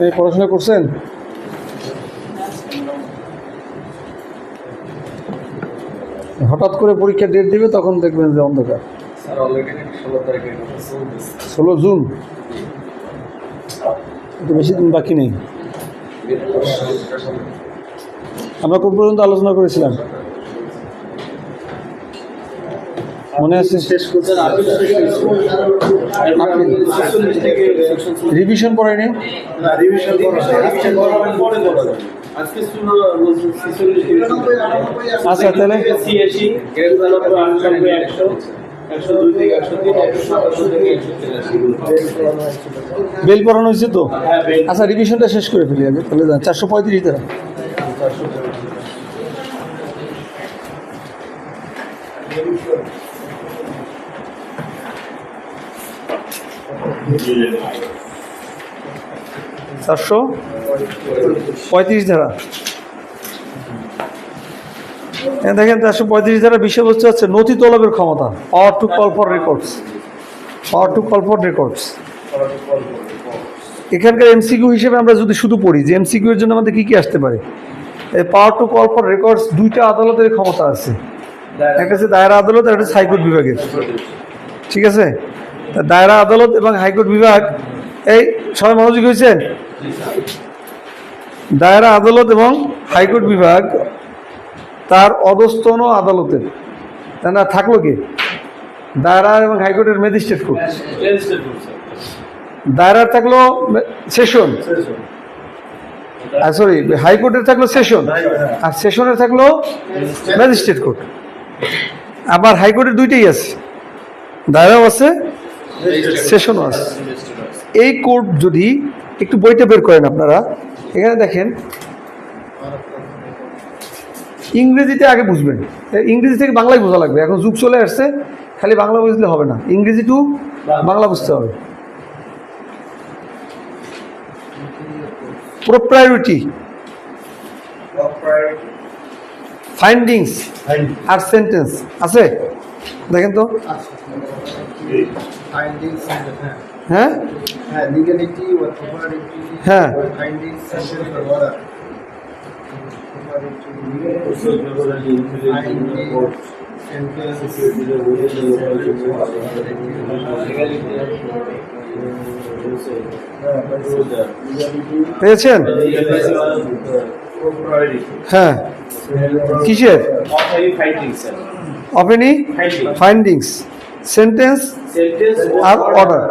এই পড়াশোনা করছেন? হঠাৎ করে পরীক্ষা ডেট দিবে তখন দেখবেন যে অন্ধকার। 16 জুন, বেশি দিন বাকি নেই। আমরা কোন পর্যন্ত আলোচনা করেছিলাম মনে আছে? রিভিশন পড়ায়নি? আচ্ছা তাহলে বেল পড়ানো হয়েছে তো। আচ্ছা রিভিশনটা শেষ করে ফেলি আগে তাহলে। 435 দ্বারা ধারা দেখেন। 435 ধারা বিষয়বস্তু হচ্ছে নথি তলবের ক্ষমতা, পাওয়ার to call for records. Power to call for records এখানকার এমসিকিউ হিসেবে আমরা যদি শুধু পড়ি যে এমসিকিউ এর জন্য আমাদের কি কি আসতে পারে। পাওয়ার টু কল ফর রেকর্ডস দুইটা আদালতের ক্ষমতা আছে, একটা হচ্ছে দায়রা আদালত আর একটা হচ্ছে হাইকোর্ট বিভাগের। ঠিক আছে, দায়রা আদালত এবং হাইকোর্ট বিভাগ, এই সবাই মনোযোগী হয়েছেন? দায়রা আদালত এবং হাইকোর্ট বিভাগ তার অধস্তন আদালতের, তাই না? থাকলো কি দায়রা এবং হাইকোর্টের ম্যাজিস্ট্রেট কোর্ট। দায়রার থাকলো সেশন, সরি হাইকোর্টের থাকলো সেশন, আর সেশনের থাকলো ম্যাজিস্ট্রেট কোর্ট। আবার হাইকোর্টের দুইটাই আছে, দায়রাও আছে সেশনও আছে। এই কোর্ট যদি একটু বইটা বের করেন আপনারা, এখানে দেখেন ইংরেজিতে আগে বুঝবেন, ইংরেজি থেকে বাংলায় বোঝা লাগবে। এখন যুগ চলে আসছে, খালি বাংলা বুঝলে হবে না, ইংরেজি টু বাংলা বুঝতে হবে। প্রোপ্রাইরিটি, ফাইন্ডিংস আর সেন্টেন্স আছে, দেখেন তো। হ্যাঁ হ্যাঁ পেয়েছেন? হ্যাঁ কিসের? অফ এনি ফাইন্ডিংস, সেন্টেন্স আর অর্ডার।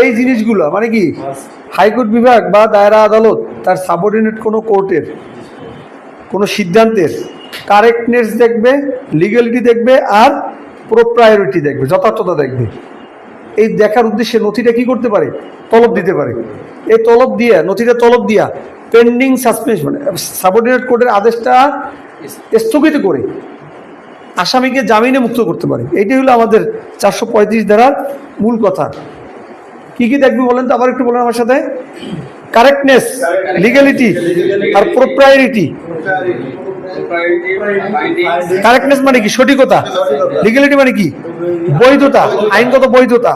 এই জিনিসগুলো মানে কি হাইকোর্ট বিভাগ বা দায়রা আদালত তার সাবঅর্ডিনেট কোনো কোর্টের কোনো সিদ্ধান্তের কারেক্টনেস দেখবে, লিগ্যালিটি দেখবে আর প্রোপ্রায়োরিটি দেখবে, যথার্থতা দেখবে। এই দেখার উদ্দেশ্যে নথিটা কি করতে পারে? তলব দিতে পারে। এই তলব দিয়া, নথিটা তলব দিয়া পেন্ডিং সাসপেন্স মানে সাবঅর্ডিনেট কোর্টের আদেশটা স্থগিত করে আসামিকে জামিনে মুক্ত করতে পারে। এইটাই হলো আমাদের 435 ধারার মূল কথা। কি কি দেখবি বলেন তো, আবার একটু বলেন আমার সাথে। কারেক্টনেস, লিগ্যালিটি আর প্রোপ্রায়োরিটি। কারেক্টনেস মানে কি? সঠিকতা। লিগ্যালিটি মানে কি? বৈধতা, আইনগত বৈধতা।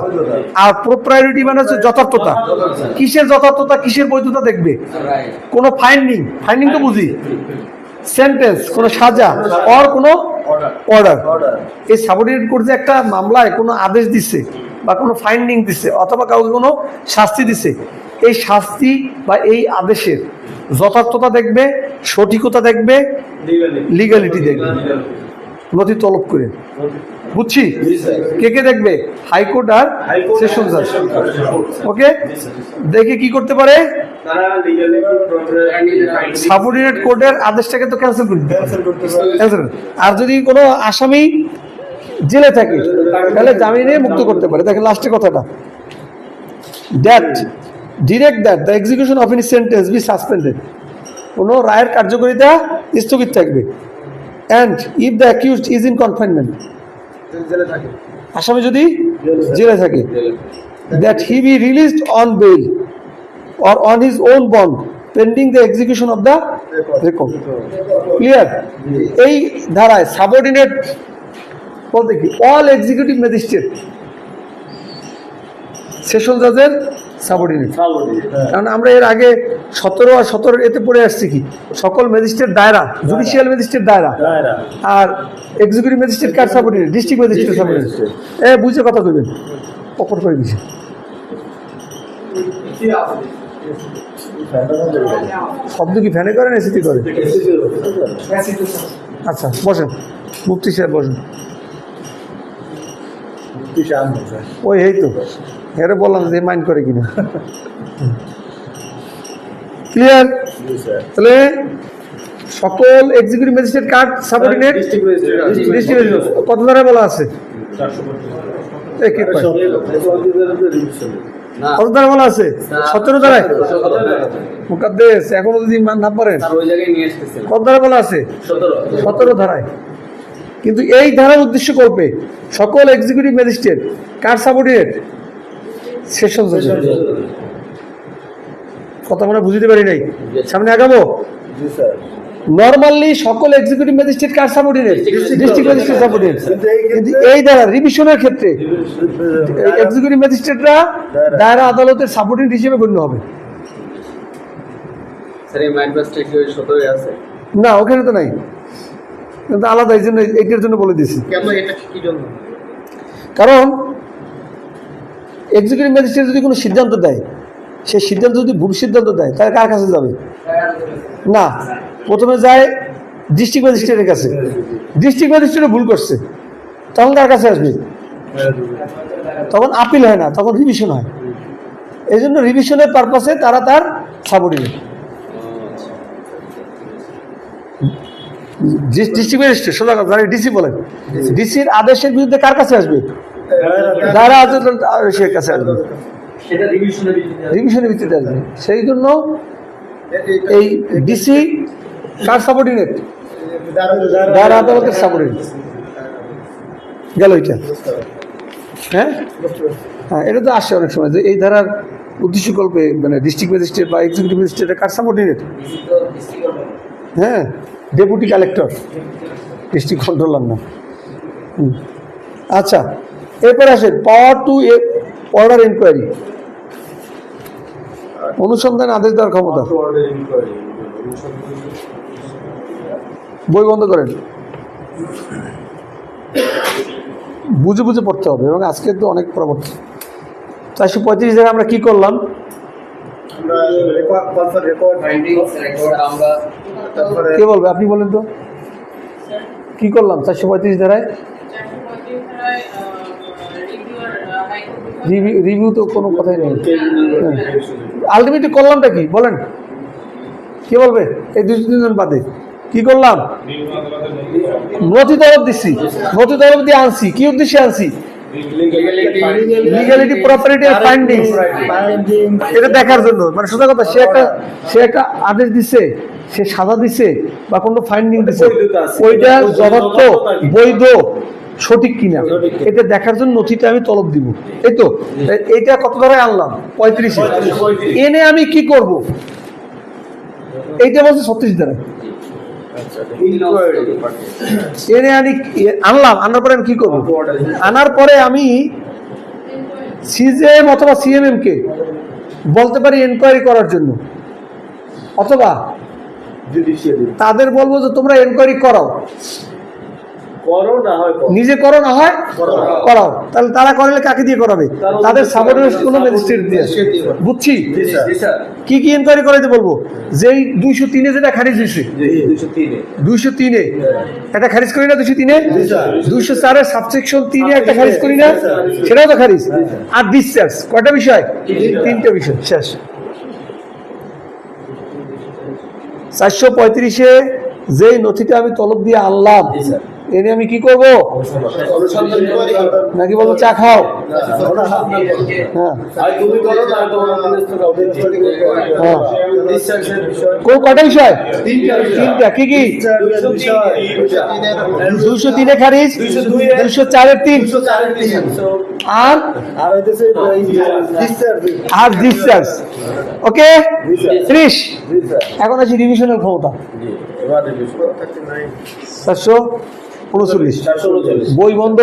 আর প্রোপ্রায়োরিটি মানে হচ্ছে যথার্থতা। কিসের যথার্থতা, কিসের বৈধতা দেখবে? কোনো ফাইন্ডিং, ফাইন্ডিং তো বুঝি, সেন্টেন্স কোনো সাজা, আর কোনো অর্ডার। এই সাবঅর্ডিনেট কোর্ট যে একটা মামলায় কোনো আদেশ দিচ্ছে বা কোনো ফাইন্ডিং দিচ্ছে অথবা কাউকে কোনো শাস্তি দিচ্ছে, এই শাস্তি বা এই আদেশের যথার্থতা দেখবে, সঠিকতা দেখবে, লিগ্যালিটি দেখবে নথি তলব করে। বুঝছি? কে কে দেখবে? হাইকোর্ট আর সেশন জাজ। ওকে, দেখে কি করতে পারে? সাবঅর্ডিনেট কোর্টের আদেশটাকে তো ক্যান্সেল করে দিতে পারে। আর যদি কোনো আসামি জেলে থাকে তাহলে জামিনে মুক্ত করতে পারে। দেখেন লাস্টের কথাটা, that direct that the execution of any sentence be suspended. কোনো রায়ের কার্যকারিতা স্থগিত থাকবে। And if the accused is in confinement, আসামি যদি জেলে থাকে, that he be released on bail or on his own bond pending the execution of the record. Clear? এই ধারায় সাবঅর্ডিনেট বলতে কি? অল এক্সিকিউটিভ ম্যাজিস্ট্রেট সেশন জাজের সাবঅর্ডিনেট। কারণ আমরা এর আগে 17 আর 17 এতে পড়ে আসছে কি সকল ম্যাজিস্ট্রেট দায়রা, জুডিশিয়াল ম্যাজিস্ট্রেট দায়রা, আর এক্সিকিউটিভ ম্যাজিস্ট্রেট কার সাবঅর্ডিনেট, ডিস্ট্রিক্ট ম্যাজিস্ট্রেট সাবঅর্ডিনেট। বুঝে কথা কইবেন, অপর করে দিছে। শব্দ কি ফ্যানে করেন এসিতে করে? আচ্ছা বসেন, মুফতি সাহেব বসেন। ওই এই তো এরে বললাম যে মাইন্ড করে কিনা। ক্লিয়ার? তাহলে সকল এক্সিকিউটিভ ম্যাজিস্ট্রেট কার সাবঅর্ডিনেট, ডিস্ট্রিক্ট কত ধারা বলা আছে? কত ধারা বলা আছে? 17 ধারায়। মুকাদ্দেস এখনো যদি না পারেন কত ধারা বলা আছে? 17 ধারায়। কিন্তু এই ধারার উদ্দেশ্য করবে সকল এক্সিকিউটিভ ম্যাজিস্ট্রেট কার সাবঅর্ডিনেট, সেশন জজ। কথা আমরা বুঝতে পারি নাই, সামনে আগাবো। নরমালি সকল এক্সিকিউটিভ ম্যাজিস্ট্রেট কার সাবঅর্ডিনেট, ডিস্ট্রিক্ট ম্যাজিস্ট্রেট সাবঅর্ডিনেট। কিন্তু এই ধারা রিভিশনের ক্ষেত্রে এক্সিকিউটিভ ম্যাজিস্ট্রেটরা দায়রা আদালতের সাবঅর্ডিনেট হিসেবে গণ্য হবে। না ওখানে তো নাই, কিন্তু আলাদা, এই জন্য এইটার জন্য বলে দিয়েছি। কারণ এক্সিকিউটিভ ম্যাজিস্ট্রেট যদি কোনো সিদ্ধান্ত দেয়, সেই সিদ্ধান্ত যদি ভুল সিদ্ধান্ত দেয় তাহলে কার কাছে যাবে? না, প্রথমে যায় ডিস্ট্রিক্ট ম্যাজিস্ট্রেটের কাছে। ডিস্ট্রিক্ট ম্যাজিস্ট্রেটও ভুল করছে, তখন কার কাছে আসবে? তখন আপিল হয় না, তখন রিভিশন হয়। এই জন্য রিভিশনের পারপাসে তারা তার সাবঅর্ডিনেট। ডিস্ট্রিক্ট ম্যাজিস্ট্রেট সোজা কথা, ডিসি বলেন, ডিসির আদেশের বিরুদ্ধে কার কাছে আসবে? দায়রা আদালতের কাছে আসবে, রিভিশনের ভিত্তিতে আসবে। সেই জন্য এই ডিসি কার সাবঅর্ডিনেট? দায়রা আদালতের সাবঅর্ডিনেট। গেল এটা? হ্যাঁ হ্যাঁ, এটা তো আসছে অনেক সময় যে এই ধারার উদ্দেশ্যকল্পে মানে ডিস্ট্রিক্ট ম্যাজিস্ট্রেট বা এক্সিকিউটিভ ম্যাজিস্ট্রেটের কার সাবঅর্ডিনেট? হ্যাঁ, ডেপুটি কালেক্টর, ডিস্ট্রিক্ট কন্ট্রোলার না। আচ্ছা, এরপরে আসেন পাওয়ার টু অর্ডার ইনকোয়ারি, অনুসন্ধান আদেশ দেওয়ার ক্ষমতা। বই বন্ধ করেন, বুঝে বুঝে পড়তে হবে। এবং আজকে তো অনেক পরবর্তী 435 জায়গায় আমরা কি করলাম? কে বলবে? আপনি বলেন তো কি করলাম 435 ধারায়? রিভিউ তো কোনো কথাই নেই। আলটিমেটলি করলামটা কি বলেন? কে বলবে? এই 2-3 জন বাদে কি করলাম? নথি তলব দিচ্ছি, নথি তলব দিয়ে আনছি। কি উদ্দেশ্যে আনছি? লিগ্যালিটি, প্রপার্টি আর ফাইন্ডিংস, এটা দেখার জন্য। মানে সোজা কথা, সে একটা আদেশ দিছে, সে সাজা দিছে বা কোনো ফাইন্ডিং দিছে, ওইটা যথার্থ, বৈধ, সঠিক কিনা এটা দেখার জন্য নথিটা আমি তলব দিব। এই তো, এইটা কত ধারায় আনলাম? 35-এ। এনে আমি কি করব? এইটা বলছে 36 ধারায়। এনে আনলাম, আনার পরে আমি কি করবো? আনার পরে আমি সিজেএম অথবা সিএমএম কে বলতে পারি এনকোয়ারি করার জন্য, অথবা তাদের বলবো যে তোমরা এনকোয়ারি করাও, নিজে করো না হয় করাও। তাহলে তারা করলে কাকে দিয়ে করাবে? তাদের সাবঅর্ডিনেট কোনো ম্যাজিস্ট্রেট দিয়ে। বুঝছি? কি কি এনকোয়ারি করাইতে বলবো? যেই 203-এ যেটা খারিজ হয়েছে, 203-এ এটা খারিজ করি না? 203-এ 204-এর সাবসেকশন 3-এ একটা খারিজ করি না? সেটাও তো খারিজ। আর ডিসচার্জ, কয়টা বিষয়? 3টে বিষয়। শেষ। 435-এ যেই নথিটা আমি তলব দিয়ে আনলাম, এনে আমি কি করবো? নাকি বলবো চা খাও? কটা বিষয়? 3টা। কি কি? 203-এ খারিজ, 204-এর 3, আর ডিসচার্জ। ওকে, 30। এখন আছে রিভিশনের ক্ষমতা 439। বই বন্ধ।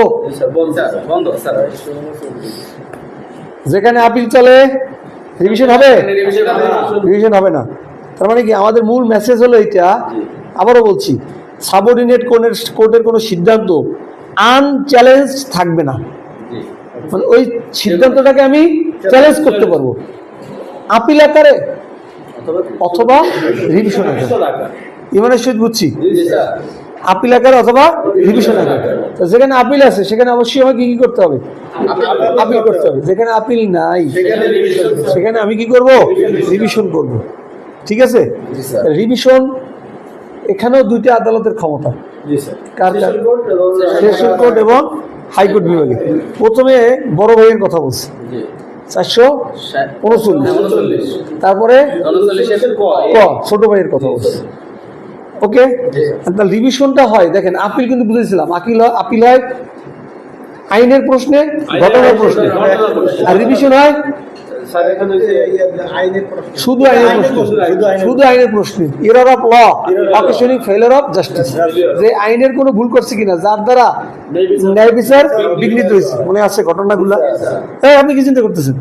যেখানে আপিল চলে রিভিশন হবে? রিভিশন হবে না। তার মানে কি আমাদের মূল মেসেজ হলো এটা, আবারও বলছি, সাবঅর্ডিনেট কোর্টের কোনো সিদ্ধান্ত আনচ্যালেঞ্জ থাকবে না, মানে ওই সিদ্ধান্তটাকে আমি চ্যালেঞ্জ করতে পারবো আপিল আকারে অথবা রিভিশন আকারে। ইমানের সহিত বুঝছি, আপিল আকারে অথবা রিভিশন আকারে। তো যেখানে আপিল আছে সেখানে অবশ্যই আমাকে কি করতে হবে? আপিল করতে হবে। যেখানে আপিল নাই সেখানে আমি কি করব? রিভিশন করব। ঠিক আছে? রিভিশন এখানেও দুইটা আদালতের ক্ষমতা, সেশন কোর্ট এবং হাইকোর্ট বিভাগে। প্রথমে বড় ভাইয়ের কথা বলছি 439, তারপরে ছোট ভাইয়ের কথা বলছি। ওকে, তাহলে রিভিশনটা হয়, দেখেন আপিল কিন্তু বুঝেছিলাম, আপিল হয় আইনের প্রশ্নে, ঘটনার প্রশ্নে, আর রিভিশন হয় শুধু আইনের প্রশ্নে। Error of law, occasioning failure of justice, যে আইনের কোনো ভুল করছে কিনা, যার দ্বারা ন্যায় বিচার বিঘ্নিত হয়েছে। মনে আছে ঘটনাগুলো? হ্যাঁ, আপনি কি চিন্তা করতেছেন?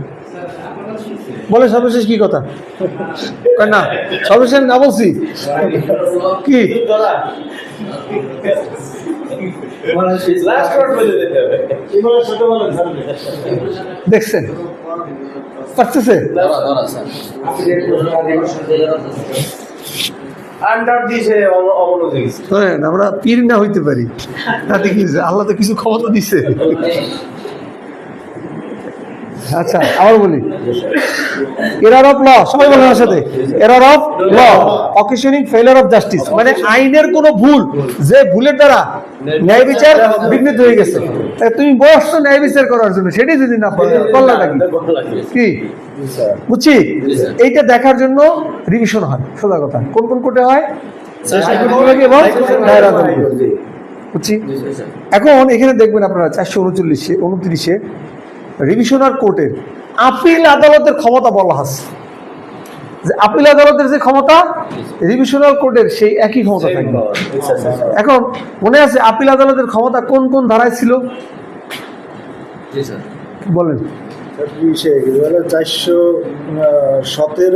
বলে সর্বশেষ কি কথা? না সর্বশেষ না বলছি কি দেখছেন পারতেছে? আমরা পীর না হইতে পারি, তাতে কি আল্লাহ তো কিছু ক্ষমতা দিচ্ছে। আচ্ছা, আবার বলি, এরর অফ ল, সবাই বলে আমার সাথে, error of law, occasioning failure of justice, মানে আইনের কোনো ভুল, যে ভুলের দ্বারা ন্যায় বিচার বিঘ্নিত হয়ে গেছে। তুমি বসছো ন্যায় বিচার করার জন্য, সেটাই যদি না পারো কল্যাণটা কি? বুঝছি, এইটা দেখার জন্য রিভিশন হয়। সোজা কথা, কোন কোন কোর্টে হয়? এবং দায়রা আদালতে। বুঝছি। এখন এখানে দেখবেন আপনারা 439-29 রিভিশনাল কোর্টের আপিল আদালতের ক্ষমতা বলা আছে, যে আপিল আদালতের যে ক্ষমতা রিভিশনাল কোর্টের সেই একই ক্ষমতা থাকবে। এখন মনে আছে আপিল আদালতের ক্ষমতা কোন কোন ধারায় ছিল বলেন? 417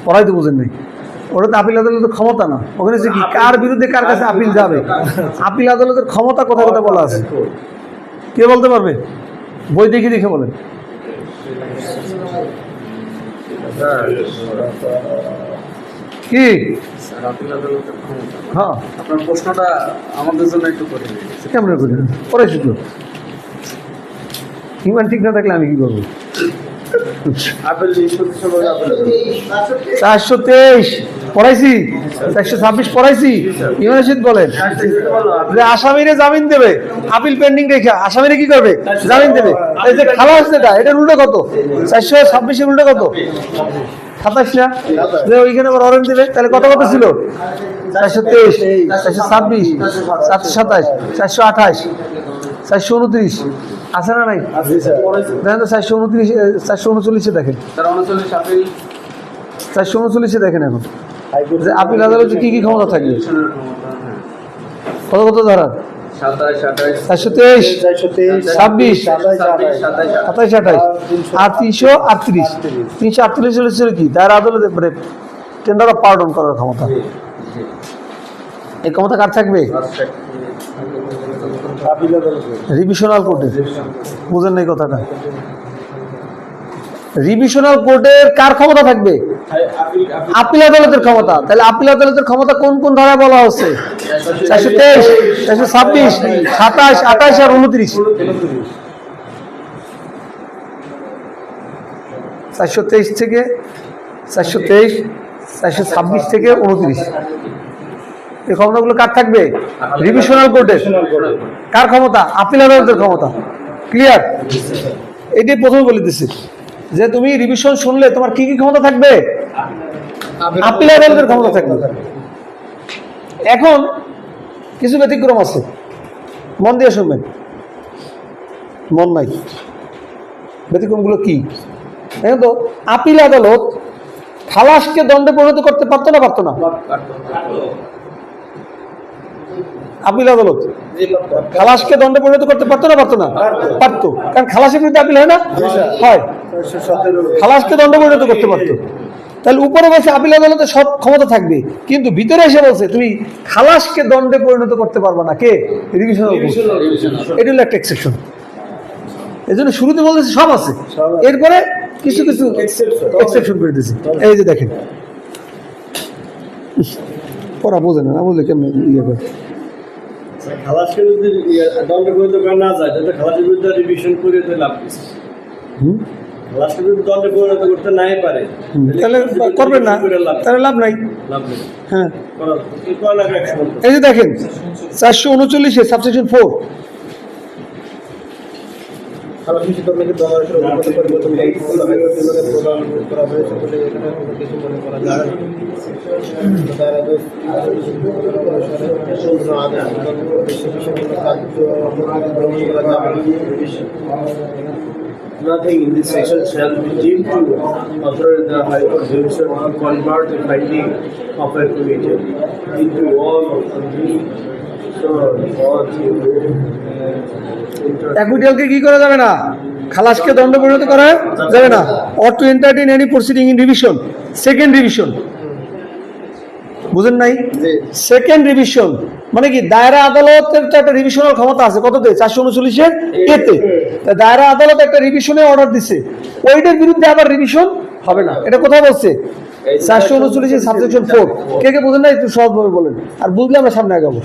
পড়াই তো বুঝেন নাই, ওটা তো আপিল আদালতের ক্ষমতা না। ওখানে কি কার বিরুদ্ধে কার কাছে আপিল যাবে, আপিল আদালতের ক্ষমতা কোথায় কোথায় বলা আছে কে বলতে পারবে? বই দেখে দেখে বলেন। কি হ্যাঁ, আপনার প্রশ্নটা আমাদের জন্য একটু করে কেমন করে পড়াইছি তো, ইমান ঠিক না থাকলে আমি কি করবো? 423 পড়াইছি, 426 পড়াইছি। ইউনিভার্সিটি বলেন যে আসামিরে জামিন দেবে, আপিল পেন্ডিং রেখে আসামিরে কি করবে? জামিন দেবে। এই যে খালাস যেটা, এটার উল্টো কত? 426-এর উল্টো কত? 27 না? যে ওইখানে আবার অরেঞ্জ দেবে, তাহলে কত কত ছিল? 423, 426, 427, 428, 429 আছে না নাই? দেখেন তো 439-439 দেখেন, 439 দেখেন। এখন যে আপিল আদালতে কি কি ক্ষমতা থাকবে, কত কত ধারা? 423, 26, 27, 28 আর 338। 338 ছিল কি? দায়রা আদালতে টেন্ডার অফ পার্ডন করার ক্ষমতা। এই ক্ষমতা কার থাকবে? রিভিশনাল কোর্টের। বুঝেন নাই কথাটা? রিভিশনাল কোর্টের কার ক্ষমতা থাকবে? আপিল আদালতের ক্ষমতা। তাহলে আপিল আদালতের ক্ষমতা কোন কোন ধারায় বলা হচ্ছে? 423, 426, 27, 28 আর 29। 423 থেকে 426 থেকে 29 এই ক্ষমতাগুলো কার থাকবে? রিভিশনাল কোর্টের। কার ক্ষমতা? আপিল আদালতের ক্ষমতা। ক্লিয়ার? এটাই প্রথমে বলে দিচ্ছি যে তুমি রিভিশন শুনলে তোমার কি কি ক্ষমতা থাকবে? আপিল আদালতের ক্ষমতা থাকবে। এখন কিছু ব্যতিক্রম আছে, মন দিয়ে শুনবেন। মন নাই, ব্যতিক্রমগুলো কি? এখন তো আপিল আদালত খালাসকে দণ্ডে পরিণত করতে পারতো না? পারতো না? আপিল আদালত খালাসকে দণ্ডে পরিণত করতে পারতো না? পারতো না? পারতো, কারণ খালাসের বিরুদ্ধে আপিল হয় না? হয়। খালাসকে দণ্ড পরিণত করতে পারতো। তাহলে উপরে বলছে আপিল আদালতে সব ক্ষমতা থাকবে, কিন্তু ভিতরে এসে বলছে তুমি খালাসকে দণ্ডে পরিণত করতে পারবে না। কে? Revisional court. এটা হলো একটা এক্সেপশন। এই জন্য শুরুতে বলতেছে সব আছে, এরপরে কিছু কিছু এক্সেপশন করে দিয়েছে। এই যে দেখেন, পড়া বোঝে না, বুঝলে কেমন ইয়ে করে। খালাসকে যদি দণ্ড পরিণত করা না যায়, তাহলে খালাসের বিরুদ্ধে রিভিশন করে লাভ কিছু। খালাসকে যদি দণ্ডে পরিণত করতে নাই পারে, তাহলে করবেন না, তাহলে লাভ নাই। হ্যাঁ, এই যে দেখেন 439 subsection 4, Nothing in this section shall be deemed to authorize the High Court Division to convert the finding of a committee into all of the অ্যাকুইটালকে কি করা যাবে না? খালাসকে দণ্ড পরিণত করা যাবে না। Or two entertain any proceeding in revision, second revision. বুঝেন নাই? সেকেন্ড রিভিশন মানে কি? দায়রা আদালতের তো একটা রিভিশনাল ক্ষমতা আছে, কততে? 439 এতে। দায়রা আদালত একটা রিভিশনে অর্ডার দিছে, ওইটার বিরুদ্ধে আবার রিভিশন হবে না। এটা কোথায় বলছে? 439 সাবসেকশন 4। কে কে বুঝেন না একটু সহজভাবে বলেন, আর বুঝলে আমরা সামনে আগাবো।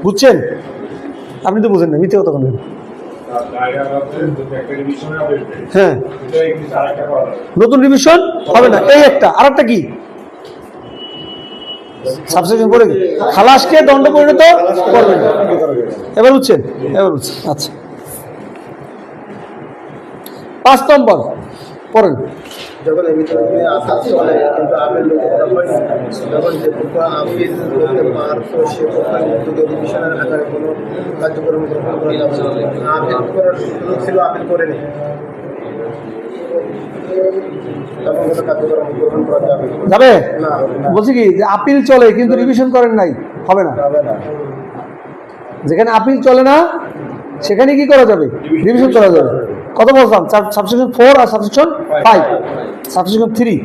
বুঝছেন? আপনি তো বুঝেন না, মিথ্যে কথা বলেন। হ্যাঁ, নতুন রিভিশন হবে না। এই একটা, আর একটা কি সাবসেকশন পড়ে খালাসকে দণ্ড পরিণত করবেন। এবার বুঝছেন? এবার বুঝছেন। আচ্ছা, 5 নম্বর পড়েন। যখন কিন্তু আপিল যখন যে আপিল করতে পারতো, সে রিভিশনের আকারে কোনো কার্যক্রম গ্রহণ করা যাবে না। আপিল করার সুযোগ ছিল, আপিল করেনি, যাবে? বলছি কি যে আপিল চলে কিন্তু রিভিশন করেন নাই, হবে না। যেখানে আপিল চলে না সেখানে কি করা যাবে? রিভিশন করা যাবে। কত বললাম? সাবসেকশন 4 আর সাবসেকশন 5। সাবসেকশন 3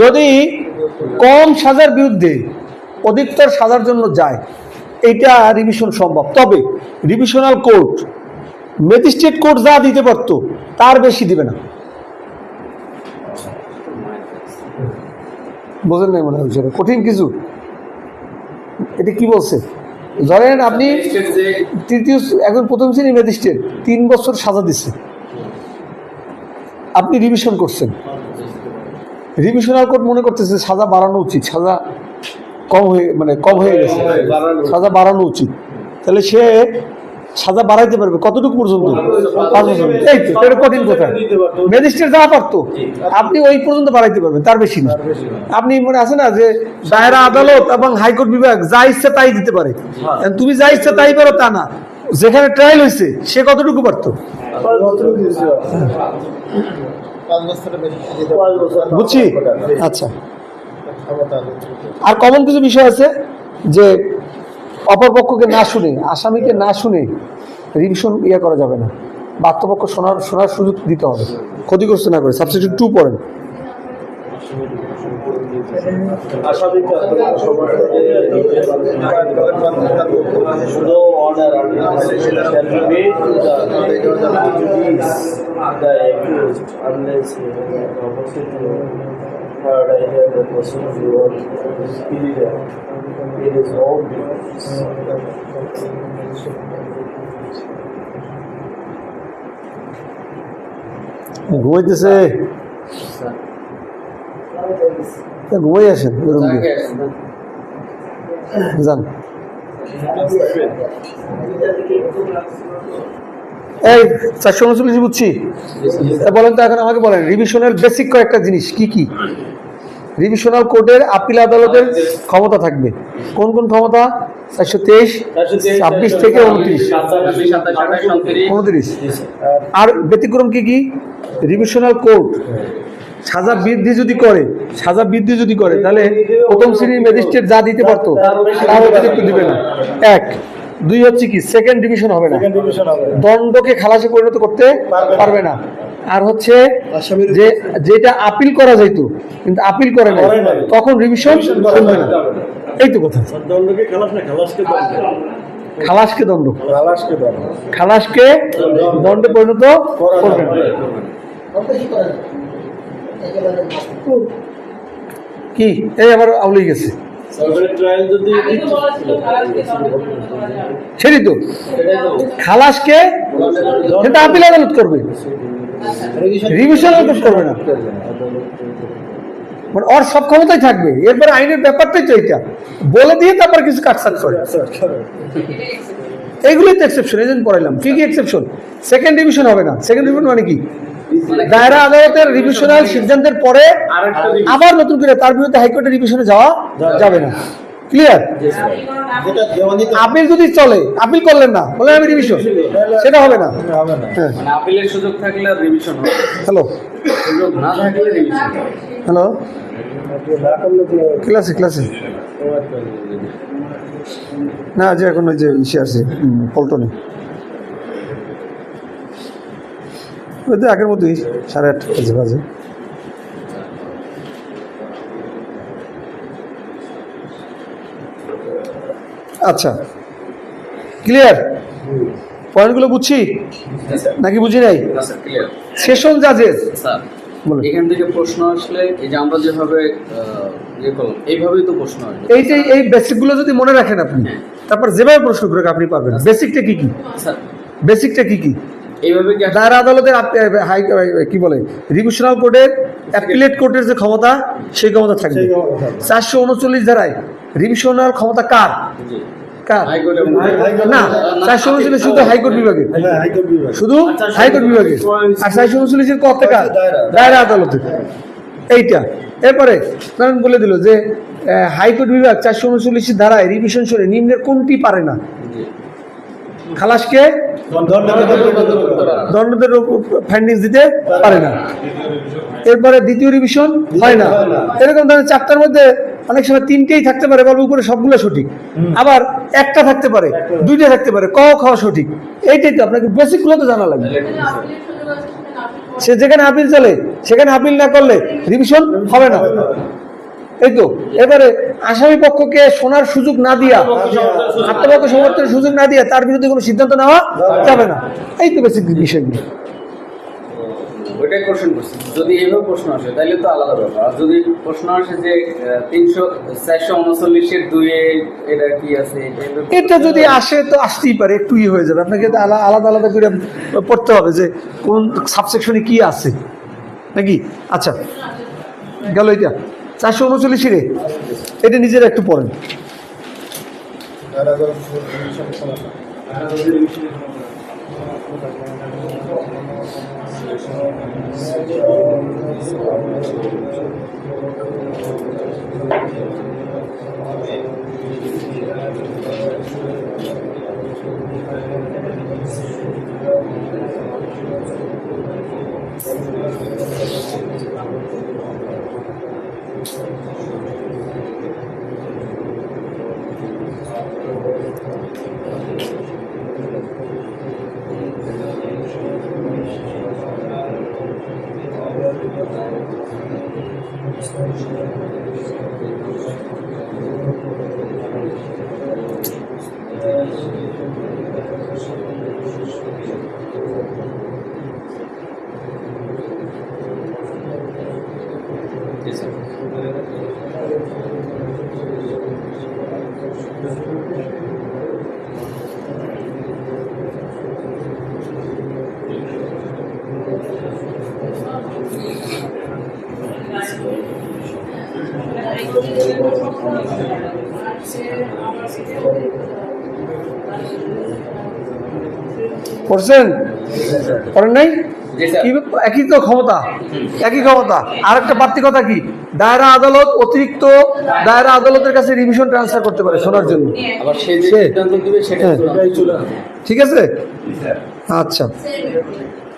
যদি কম সাজার বিরুদ্ধে অধিকতর সাজার জন্য যায়, এটা রিভিশন সম্ভব। তবে রিভিশনাল কোর্ট, ম্যাজিস্ট্রেট কোর্ট যা দিতে পারতো তার বেশি দিবে না। বোঝেন নাই মনে হচ্ছে? কঠিন কিছু। এটা কি বলছে? ধরেন আপনি তৃতীয়, একজন প্রথম শ্রেণীর ম্যাজিস্ট্রেট 3 বছর সাজা দিচ্ছে, আপনি রিভিশন করছেন। রিভিশনাল কোর্ট মনে করতেছে সাজা বাড়ানো উচিত, সাজা কম হয়ে গেছে, সাজা বাড়ানো উচিত। তাহলে সে সাজা বাড়াইতে পারবে কতটুকু পর্যন্ত? 5 বছর। এই তো এটা কঠিন কথা। ম্যাজিস্ট্রেট যা পারতো আপনি ওই পর্যন্ত বাড়াইতে পারবেন, তার বেশি না। আপনি মনে আছে না যে দায়রা আদালত এবং হাইকোর্ট বিভাগ যা ইচ্ছা তাই দিতে পারে। তুমি যা ইচ্ছা তাই পারো তা না। যেখানে ট্রায়াল হয়েছে সে কতটুকু পারতো? বুঝছি। আচ্ছা, আর কমন কিছু বিষয় আছে যে অপরপক্ষকে না শুনে, আসামিকে না শুনে রিভিশন করা যাবে না। বাধ্যপক্ষ শোনার সুযোগ দিতে হবে, ক্ষতিগ্রস্ত না করে। সাবসেকশন 2 পড়েন। ঘুমাইতেছে, ঘুমাই আসেন যান। এই 439 বুঝছি। বলেন তো এখন আমাকে বলেন রিভিশনাল বেসিক কয়েকটা জিনিস কি কি? রিভিশনাল কোর্টের আপিল আদালতের ক্ষমতা থাকবে। কোন কোন ক্ষমতা? 423, 26 থেকে 29। আর ব্যতিক্রম কি কি? রিভিশনাল কোর্ট সাজা বৃদ্ধি যদি করে তাহলে প্রথম শ্রেণীর ম্যাজিস্ট্রেট যা দিতে পারতো তার অতিরিক্ত দিবে না। 1 2 হচ্ছে কি সেকেন্ড ডিভিশন হবে না, সেকেন্ড ডিভিশন হবে না। দণ্ডকে খালাসে পরিণত করতে পারবে না। আর হচ্ছে আসামির যে যেটা আপিল করা যেত কিন্তু আপিল করে না, করে নাই। তখন রিভিশন চলবে না। এই তো কথা। দণ্ডকে খালাস না, খালাসকে দণ্ড। খালাসকে দণ্ড, খালাসকে দণ্ড। খালাসকে দণ্ডে পরিণত করবে না। কি এই আবার আউলেই গেছে ট্রায়াল যদি সেটাই তো, খালাসকে সেটা আপিল আদালত করবে, রিভিশন আদালত করবে না। মানে ওর সব ক্ষমতাই থাকবে, এরপরে আইনের ব্যাপারটাই তো এটা বলে দিয়ে তারপর কিছু কাটসাট করে। এইগুলোই তো এক্সেপশন, এই জন্য পড়াইলাম। কি কি এক্সেপশন? সেকেন্ড ডিভিশন হবে না। সেকেন্ড ডিভিশন মানে কি? দায়রা আদালতের রিভিশনাল সিদ্ধান্তের পরে আবার নতুন করে তার বিরুদ্ধে হাইকোর্টে রিভিশনে যাওয়া যাবে না। ক্লিয়ার? যেটা দেওয়ানিতে আপিল যদি চলে, আপিল করলেন না, বলেন আমি রিভিশন, সেটা হবে না। হবে না। হ্যাঁ, মানে আপিলের সুযোগ থাকলে রিভিশন হবে, হ্যালো সুযোগ না থাকলে রিভিশন হবে। হ্যালো, না করলে তো ক্লাসে ক্লাসে না, যে এখন ওই যে ইসে আছে পল্টনে, ওই তো আগের মতোই 8:30 বাজে। আচ্ছা, ক্লিয়ার? পয়েন্টগুলো বুঝছি নাকি বুঝি নাই? না স্যার, ক্লিয়ার। সেশন জাজের স্যার, বলেন। এখান থেকে প্রশ্ন আসলে এই যে আমরা যেভাবে ইয়ে করলাম এইভাবেই তো প্রশ্ন আসবে। এই যে এই বেসিকগুলো যদি মনে রাখেন আপনি, তারপর যেভাবে প্রশ্ন করে আপনি পারবেন। বেসিকটা কি কি? স্যার, বেসিকটা কি কি? এইভাবে কি আসলে- দায়রা আদালতের কি বলে রিভিশনাল কোর্টের অ্যাপিলেট কোর্টের যে ক্ষমতা, সেই ক্ষমতা থাকবে। সেই ক্ষমতা থাকবে। 439 ধারায় রিভিশনাল ক্ষমতা কার? জি। কার? হাইকোর্ট এবং না, 439 শুধু হাইকোর্ট বিভাগের, হ্যাঁ, হাইকোর্ট বিভাগ। শুধু হাইকোর্ট বিভাগের। আর 439 কত কার? দায়রা আদালতের। এইটা এরপরে কারণ বলে দিল যে হাইকোর্ট বিভাগ 439 ধারায় রিভিশন শুনে নিম্নের কোনটি পারে না? জি। খালাসকে দণ্ডের ফাইন্ডিংস দিতে পারে না। এরপরে দ্বিতীয় রিভিশন হয় না। এরকম ধরনের 4টার মধ্যে অনেক সময় 3টেই থাকতে পারে, বা উপরে সবগুলো সঠিক, আবার একটা থাকতে পারে, 2টা থাকতে পারে, ক খ সঠিক। এইটাই তো আপনাকে বেসিকগুলো তো জানা লাগবে। সে যেখানে আপিল চলে সেখানে আপিল না করলে রিভিশন হবে না। এই তো এবারে আসামি পক্ষকে শোনার সুযোগ না দিয়া, আত্মপক্ষ সমর্থনের সুযোগ না দিয়া তার বিরুদ্ধে কোনো সিদ্ধান্ত নেওয়া যাবে না। এই তো বেসিক বিষয়গুলো। ওইটাই কোশ্চেন করছি, যদি এইভাবে প্রশ্ন আসে তাহলে তো আলাদা ব্যাপার। আর যদি প্রশ্ন আসে যে 439-এর 2-এ এটা কি আছে, এটা যদি আসে তো আসতেই পারে, একটু হয়ে যাবে। আপনাকে তো আলাদা আলাদা করে পড়তে হবে যে কোন সাবসেকশনে কি আছে নাকি। আচ্ছা, গেল এটা 439 রে, এটা নিজেরা একটু পড়েন। দায়রা আদালত রিভিশন ক্ষমতা। জি স্যার। পড়ছেন? পড়েন নাই? জি স্যার। একই তো ক্ষমতা, একই ক্ষমতা। আর একটা পার্থক্যতা কি? দায়রা আদালত অতিরিক্ত দায়রা আদালতের কাছে রিভিশন ট্রান্সফার করতে পারে শোনার জন্য। আবার সে যে সে- সিদ্ধান্ত দিবে সেটা হ্যাঁ। এটাই চলে ঠিক আছে? আচ্ছা,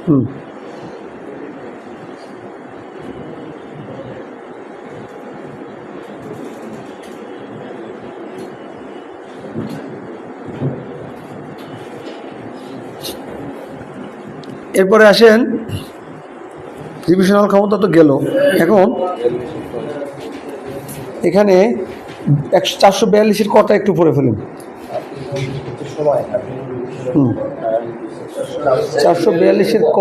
হুম, এরপরে আসেন রিভিশনাল ক্ষমতা তো গেল। এখন এখানে 442-এর কটা একটু পড়ে ফেলুন। সময় 442-এর ক।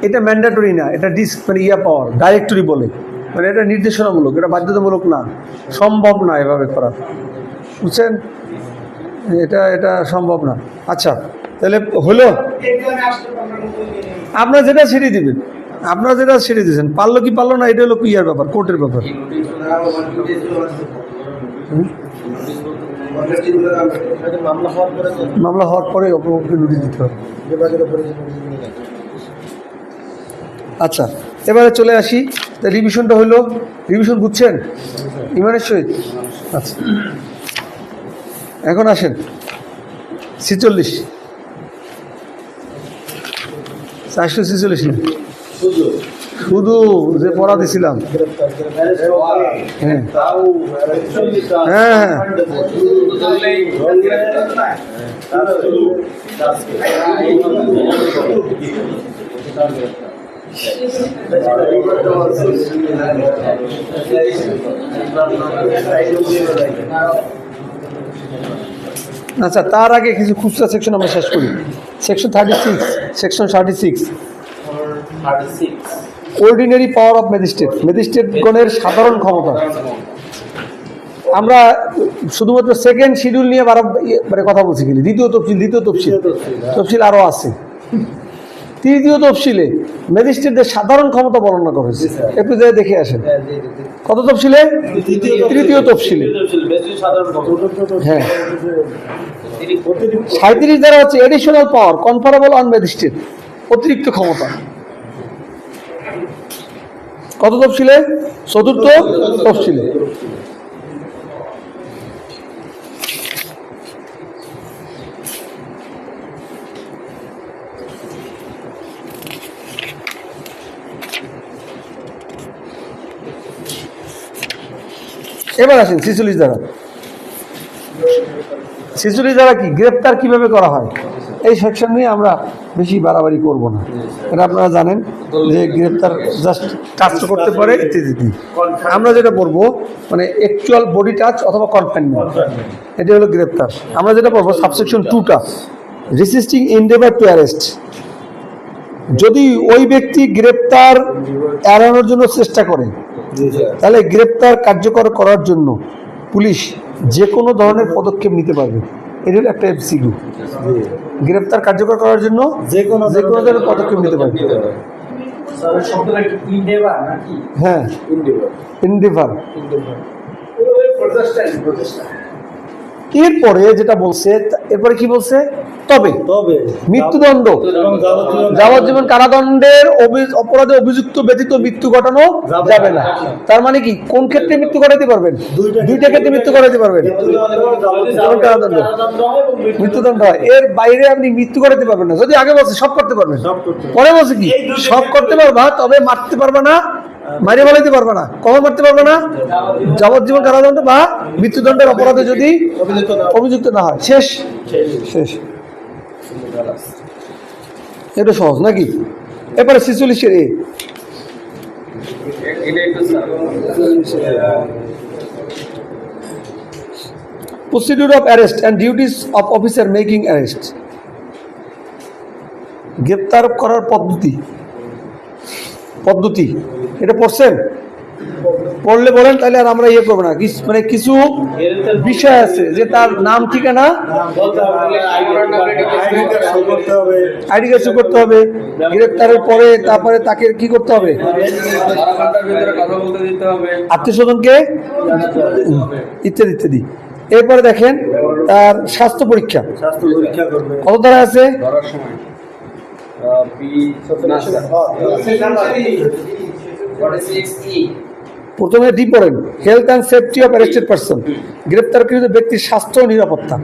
এটা ম্যান্ডেটরি না, এটা মানে পাওয়ার ডাইরেক্টরি বলে, মানে এটা নির্দেশনামূলক, এটা বাধ্যতামূলক না, সম্ভব না এভাবে করা, বুঝছেন? এটা সম্ভব না। আচ্ছা, তাহলে হলো, আপনার যেটা ছেড়ে দিবেন, আপনারা যেটা ছেড়ে দিয়েছেন, পারলো কি পারলো না, এটা হলো ইয়ার ব্যাপার, কোর্টের ব্যাপার। মামলা হওয়ার পরে অপরপক্ষকে নোটিশ দিতে হবে। আচ্ছা, এবারে চলে আসি, রিভিশনটা হইলো, রিভিশন বুঝছেন ইমানের সহিত? আচ্ছা, এখন আসেন 46, 446 না, শুধু যে পড়া দিছিলাম। হ্যাঁ হ্যাঁ, আচ্ছা, তার আগে কিছু খুচরা সেকশন আমরা শেষ করি। Section 36, ordinary power of magistrate, ম্যাজিস্ট্রেটগণের সাধারণ ক্ষমতা। আমরা শুধুমাত্র সেকেন্ড শিডিউল নিয়ে মানে কথা বলছি, গেলি দ্বিতীয় তফসিল আরও আছে। তৃতীয় তফসিলে ম্যাজিস্ট্রেটদের সাধারণ ক্ষমতা বর্ণনা করেছে, একটু যাই দেখে আসেন। কত তফসিলে? তৃতীয় তফসিলে। হ্যাঁ, 37 দ্বারা হচ্ছে এডিশনাল পাওয়ার কনফারেবল অন ম্যাজিস্ট্রেট, অতিরিক্ত ক্ষমতা। কত তফসিলে? চতুর্থ তফসিলে। এবার আসেন 46 দ্বারা। 46 দ্বারা কি, গ্রেপ্তার কিভাবে করা হয়, এই সেকশন নিয়ে আমরা বেশি বাড়াবাড়ি করব না। এটা আপনারা জানেন যে গ্রেপ্তার জাস্ট টাচ করতে পারে ইত্যাদি। আমরা যেটা পড়বো মানে অ্যাকচুয়াল বডি টাচ অথবা কনফাইনমেন্ট, এটা হলো গ্রেপ্তার। আমরা যেটা পড়বো সাবসেকশন 2টা, রেসিস্টিং এন্ডেভার টু অ্যারেস্ট। যদি ওই ব্যক্তি গ্রেপ্তার এড়ানোর জন্য চেষ্টা করে, তাহলে গ্রেপ্তার কার্যকর করার জন্য পুলিশ যে কোনো ধরনের পদক্ষেপ নিতে পারবে। এটা হলো একটা এমসিকিউ। গ্রেপ্তার কার্যকর করার জন্য যে কোনো ধরনের পদক্ষেপ নিতে পারবে। হ্যাঁ, ইনডেভার। এরপরে যেটা বলছে, এরপরে কি বলছে, তবে মৃত্যুদণ্ড, যাবজ্জীবন কারাদণ্ডের অপরাধে অভিযুক্ত ব্যতীত মৃত্যু ঘটানো যাবে না। তার মানে কি, কোন ক্ষেত্রে মৃত্যু ঘটাতে পারবেন? দুইটা ক্ষেত্রে মৃত্যু ঘটাতে পারবেন, মৃত্যুদণ্ড হয়। এর বাইরে আপনি মৃত্যু ঘটাতে পারবেন না। যদি আগে বলছে সব করতে পারবেন, পরে বলছে কি সব করতে পারবা, তবে মারতে পারবে না, মারিয়ে ফেলাইতে পারবে না। কখন মারতে পারবে না? যাবজ্জীবন কারাদণ্ড বা মৃত্যুদণ্ডের অপরাধে যদি অভিযুক্ত না হয়। শেষ। এটা সহজ নাকি? এবারে 46-এর এ, procedure of arrest and duties of officer making arrest. গ্রেপ্তার করার পদ্ধতি এটা পড়ছেন? পড়লে বলেন, তাহলে আর আমরা ইয়ে করবো না। মানে কিছু বিষয় আছে যে তার নাম ঠিকানা, আইডি কার্ড শো করতে হবে, গ্রেপ্তারের পরে তারপরে তাকে কি করতে হবে, আত্মীয় স্বজনকে ইত্যাদি ইত্যাদি। এরপরে দেখেন তার স্বাস্থ্য পরীক্ষা স্বাস্থ্য পরীক্ষা করবে কত ধারা আছে? ধরার সময় প্রথমে ডি পড়েন, health and safety of arrested person. গ্রেপ্তারকৃত ব্যক্তির স্বাস্থ্য ও নিরাপত্তা।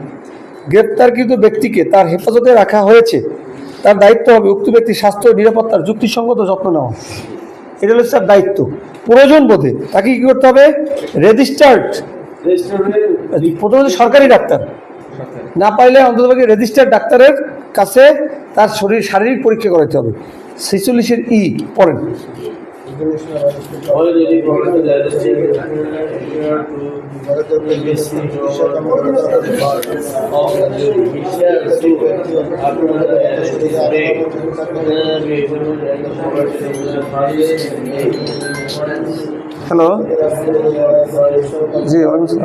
গ্রেপ্তারকৃত ব্যক্তিকে তার হেফাজতে রাখা হয়েছে, তার দায়িত্ব হবে উক্ত ব্যক্তির স্বাস্থ্য ও নিরাপত্তার যুক্তিসঙ্গত যত্ন নেওয়া। এটা হচ্ছে তার দায়িত্ব। প্রয়োজন বোধে তাকে কি করতে হবে? রেজিস্টার্ড, প্রথমত সরকারি ডাক্তার, না পাইলে অন্ততপক্ষে রেজিস্টার্ড ডাক্তারের কাছে তার শারীরিক পরীক্ষা করাতে হবে। 46-এর ই পড়েন। হ্যালো, জি ওয়ালাইকুম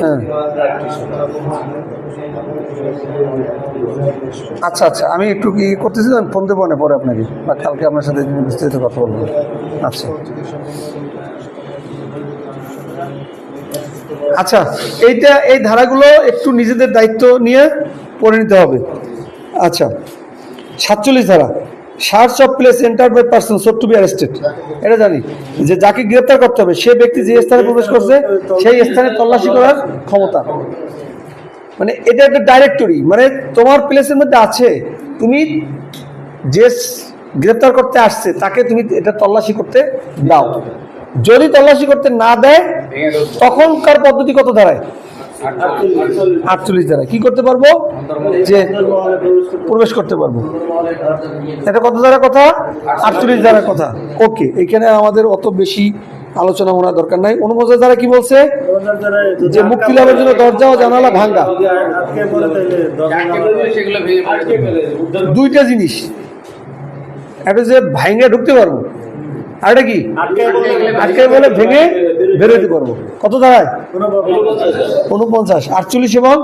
হ্যাঁ, আচ্ছা আচ্ছা, আমি একটু কি করতেছি, আমি ফোন দেবো না পরে আপনাকে, বা কালকে আপনার সাথে বিস্তারিত কথা বলবো। আচ্ছা আচ্ছা, এই ধারাগুলো একটু নিজেদের দায়িত্ব নিয়ে পড়ে নিতে হবে। আচ্ছা, 47 ধারা, search of place enter by person sought to be arrested. এটা জানি যে যাকে গ্রেপ্তার করতে হবে সে ব্যক্তি যে স্থানে প্রবেশ করছে সেই স্থানে তল্লাশি করার ক্ষমতা। মানে এটা একটা ডাইরেক্টরি, মানে তোমার প্লেসের মধ্যে আছে, তুমি যে গ্রেপ্তার করতে আসছে তাকে তুমি এটা তল্লাশি করতে দাও। যদি তল্লাশি করতে না দেয় তখনকার পদ্ধতি কত ধারায়? 48 ধারায় কি করতে পারবো? যে প্রবেশ করতে পারবো। এটা কত ধারা কথা? 48 ধারার কথা। ওকে, এখানে আমাদের অত বেশি আলোচনা মনে দরকার নাই। 49 ধারা কি বলছে? যে মুক্তি লাভের জন্য দরজা ও জানালা ভাঙ্গা। দুইটা জিনিস, একটা যে ভাঙ্গে ঢুকতে পারবো, আর এটা কি আটকে বলে ভেঙে বেরোতে পারবো। কত ধারায়? 49, 48 এবং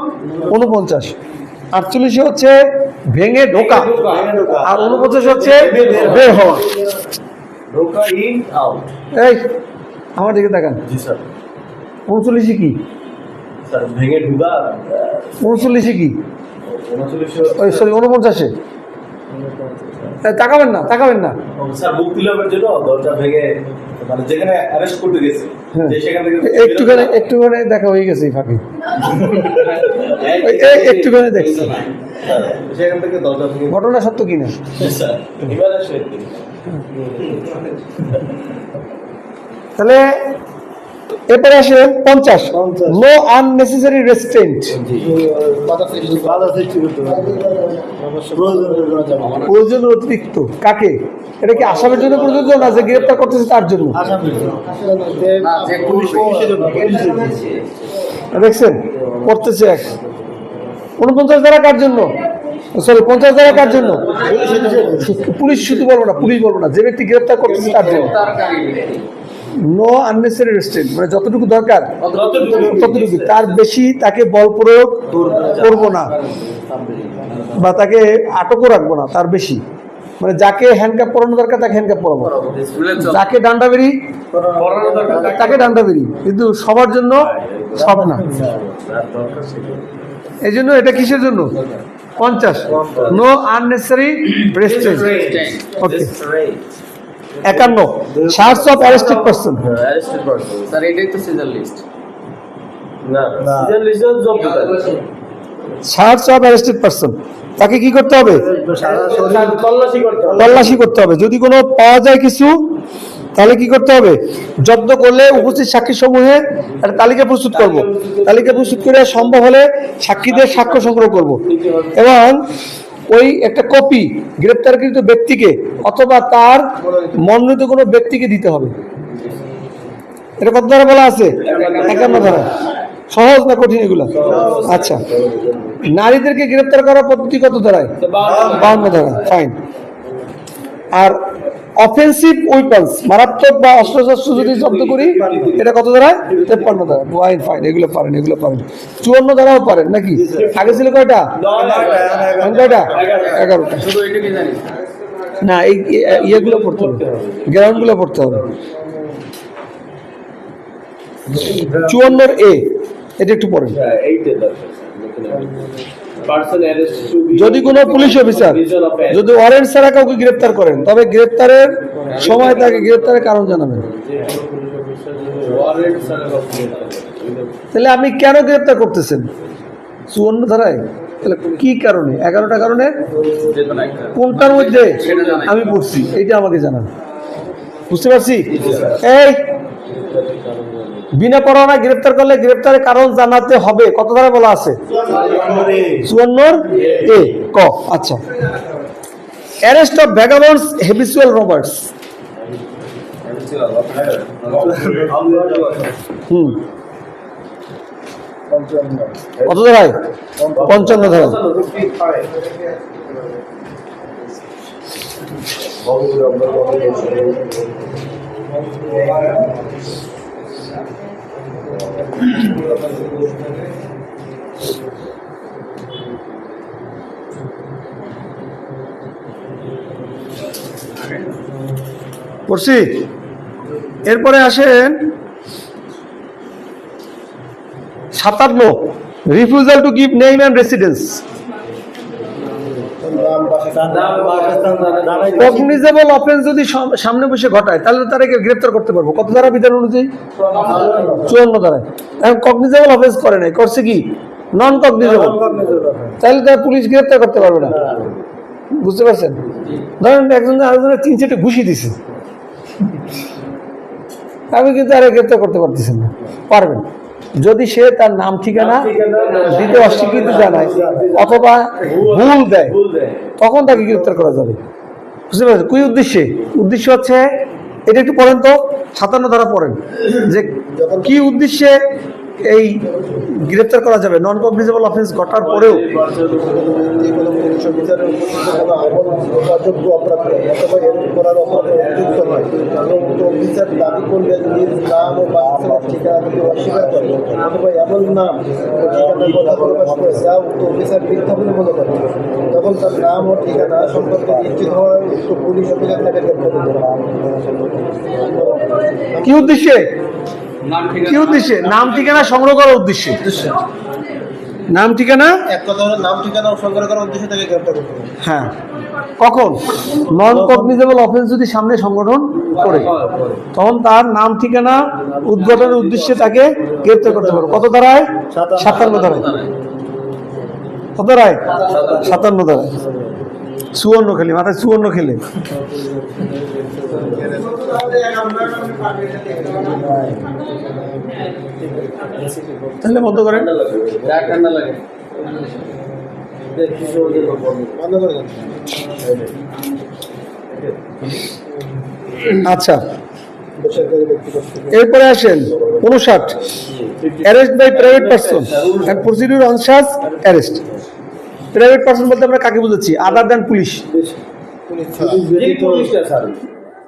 49। 48 হচ্ছে ভেঙে ঢোকা, আর 49 হচ্ছে বের হওয়া। এই আমার দিকে দেখান। 39 কি? ভেঙে ঢুকা। 39 কি? ওই সরি 49। তাকাবেন না, তাকাবেন না। স্যার মুক্তি লাভের জন্য দরজা ভেঙে, মানে যেখানে অ্যারেস্ট করতে গেছে সেখান থেকে একটুখানি দেখা হয়ে গেছে ফাঁকি, একটুখানি দেখছি। সেখান থেকে দরজা ভেঙে ঘটনা সত্য কিনা? তাহলে এরপরে আসে 50, নো আননেসেসারি রেস্ট্রেন্ট। প্রয়োজন অতিরিক্ত কাকে? এটা কি আসামের জন্য প্রযোজ্য না যে গ্রেপ্তার করতেছে তার জন্য? দেখছেন পড়তেছে 49 ধারা কার জন্য? সরি 50 ধারা কার জন্য? পুলিশ শুধু বলবো না, পুলিশ বলবো না, যে ব্যক্তি গ্রেপ্তার করতেছে তার জন্য। নো আননেসেসারি রেস্ট্রেন্ট মানে যতটুকু দরকার ততটুকু, তার বেশি তাকে বল প্রয়োগ করবো না বা তাকে আটকও রাখবো না, তার বেশি। মানে যাকে হ্যান্ডকাপ পরানো দরকার তাকে হ্যান্ডকাপ পরাবো, যাকে ডান্ডা বেরি তাকে ডান্ডা বেরি, কিন্তু সবার জন্য সব না। এই জন্য এটা কিসের জন্য? 50, no unnecessary restraint. Okay. 51, search of arrested person. Sir এটাই তো seizure list. Search of arrested person, তাকে কি করতে হবে? তল্লাশি করতে হবে। যদি কোনো পাওয়া যায় কিছু তাহলে কি করতে হবে? জব্দ করলে উপস্থিত সাক্ষী সমূহে একটা তালিকা প্রস্তুত করব, তালিকা প্রস্তুত করে সম্ভব হলে সাক্ষীদের সাক্ষ্য সংগ্রহ করব, এবং ওই একটা কপি গ্রেপ্তারকৃত ব্যক্তিকে অথবা তার মনোনীত কোনো ব্যক্তিকে দিতে হবে। এটা কত ধারা বলা আছে? 51 ধারা। সহজ না কঠিন এগুলো? আচ্ছা, নারীদেরকে গ্রেপ্তার করার পদ্ধতি কত ধারায়? 52 ধারা। ফাইন। আর অফেন্সিভ উইপন্স, মারাত্মক বা অস্ত্রশস্ত্র যদি জব্দ করি, এটা কত ধারায়? 53 ধারা। ফাইন ফাইন, এগুলো পারেন, এগুলো পারেন। 54 ধারাও পারেন নাকি? আগে ছিল কয়টা? কয়টা? 11টা। শুধু এটাকে জানি না এই ইয়েগুলো পড়তে হবে, গ্রাউন্ডগুলো পড়তে হবে। 54 এ এটা একটু পড়েন। যদি কোনো পুলিশ অফিসার যদি ওয়ারেন্ট ছাড়া কাউকে গ্রেপ্তার করেন তবে গ্রেপ্তারের সময় তাকে গ্রেপ্তারের কারণ জানাবেন। তাহলে আপনি কেন গ্রেপ্তার করতেছেন 54 ধারায়? তাহলে কি কারণে? 11টা কারণে কোনটার মধ্যে আমি পড়ছি এইটা আমাকে জানান। বুঝতে পারছি? এই বিনা পরোয়ানায় গ্রেপ্তার করলে গ্রেপ্তারের কারণ জানাতে হবে। কত ধারা বলা আছে? 54 এ ক। আচ্ছা, অ্যারেস্ট অফ ভ্যাগাবন্ডস হ্যাবিচুয়াল রবার্টস। কত ধারায়? 55 ধারায়। পড়ছি। এরপরে আসেন 57 refusal to give name and residence. Cognizable offence যদি সামনে বসে ঘটায় তাহলে তারাকে গ্রেপ্তার করতে পারবো। কত ধারা বিধান অনুযায়ী? 54 ধারায়। এখন কগনিজেবল অফেন্স করে নাই, করছে কি নন কগনিজেবল, তাহলে তার পুলিশ গ্রেপ্তার করতে পারবে না। বুঝতে পারছেন? ধরেন একজন আরেকজনের 3-4টে ঘুষি দিছে, আমি কিন্তু আরে গ্রেপ্তার করতে পারতেছেন না। পারবেন যদি সে তার নাম ঠিকানা দিতে অস্বীকৃতি জানায় অথবা ভুল দেয়, তখন তাকে গ্রেপ্তার করা যাবে। বুঝতে পারছেন? কি উদ্দেশ্যে? উদ্দেশ্য হচ্ছে এটা একটু পড়েন তো, 57 ধারা পড়েন যে কি উদ্দেশ্যে এই গ্রেপ্তার করা যাবে নন কগনিজেবল অফেন্স ঘটার পরেও। যে কোনো পুলিশ অফিসারের অযোগ্য অপরাধ অথবা এরকম করার অপরাধে অভিযুক্ত হয় এবং উক্ত অফিসার দাবি করলে নিজ নাম ও বাস্তবের ঠিকানা থেকে অস্বীকার করে অথবা এমন নাম ও ঠিকানার কথা প্রকাশ করে যা উক্ত অফিসার মিথ্যা বলে মনে করে, তখন তার নাম ও ঠিকানা সম্পর্কে নিশ্চিত হওয়ায় উক্ত পুলিশ অফিসার তাকে গ্রেপ্তার করতে হবে। কি উদ্দেশ্যে? কি উদ্দেশ্যে? নাম ঠিকানা সংগ্রহ করার উদ্দেশ্যে। নাম ঠিকানা, এক কথা হলো নাম ঠিকানা সংগ্রহ করার উদ্দেশ্যে তাকে গ্রেপ্তার করতে হবে। হ্যাঁ, কখন? নন কগনিজেবল অফেন্স যদি সামনে সংগঠন করে তখন তার নাম ঠিকানা উদ্ঘাটনের উদ্দেশ্যে তাকে গ্রেপ্তার করতে পারবে। কত ধারায়? 57 ধারায়। কত ধারায়? 57 ধারায়। 54 খেলে মাথায় 54 খেলে। তাহলে বন্ধ করেন। আচ্ছা, এরপরে আসেন 59 arrest by private person and procedure on such arrest. Private person বলতে আমরা কাকে বুঝাচ্ছি? Other than police.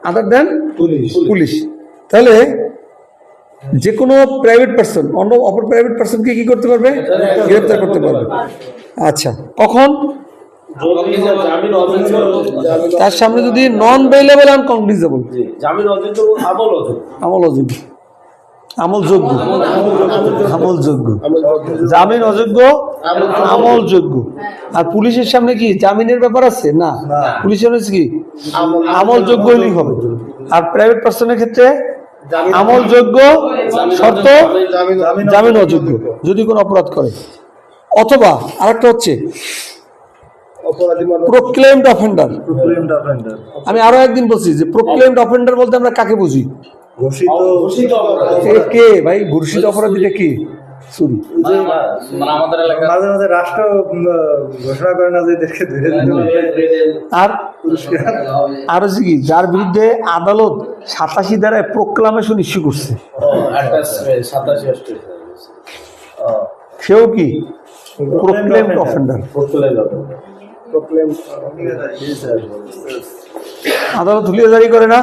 Other than police. তাহলে যে কোনো প্রাইভেট পারসন অন্য অপর প্রাইভেট পারসনকে কি করতে পারবে? গ্রেপ্তার করতে পারবে। আচ্ছা, কখন? তার সামনে যদি নন বেইলেবল অ্যান্ড কগনিজেবল আমলযোগ্য জামিন অযোগ্য আমলযোগ্য। আর পুলিশের সামনে কি জামিনের ব্যাপার আছে? না, পুলিশের হচ্ছে কি আমলযোগ্য হলেই হবে। আর প্রাইভেট পার্সনের ক্ষেত্রে আমলযোগ্য শর্ত জামিন অযোগ্য যদি কোনো অপরাধ করে। অথবা আরেকটা হচ্ছে প্রোক্লেমড অফেন্ডার। আমি আরো একদিন বলছি যে প্রোক্লেমড অফেন্ডার বলতে আমরা কাকে বুঝি? কে ভাই ঘোষিত অপরাধীটা কি? চুরি। আমাদের এলাকায় মাঝে মাঝে রাষ্ট্র ঘোষণা করে না যে দেশকে ধরে আর হচ্ছে কি যার বিরুদ্ধে আদালত 87 ধারায় প্রোক্লামেশন ইস্যু করছে, সেও কি প্রোক্লেমড অফেন্ডার। আদালত হুলিয়া জারি করে না?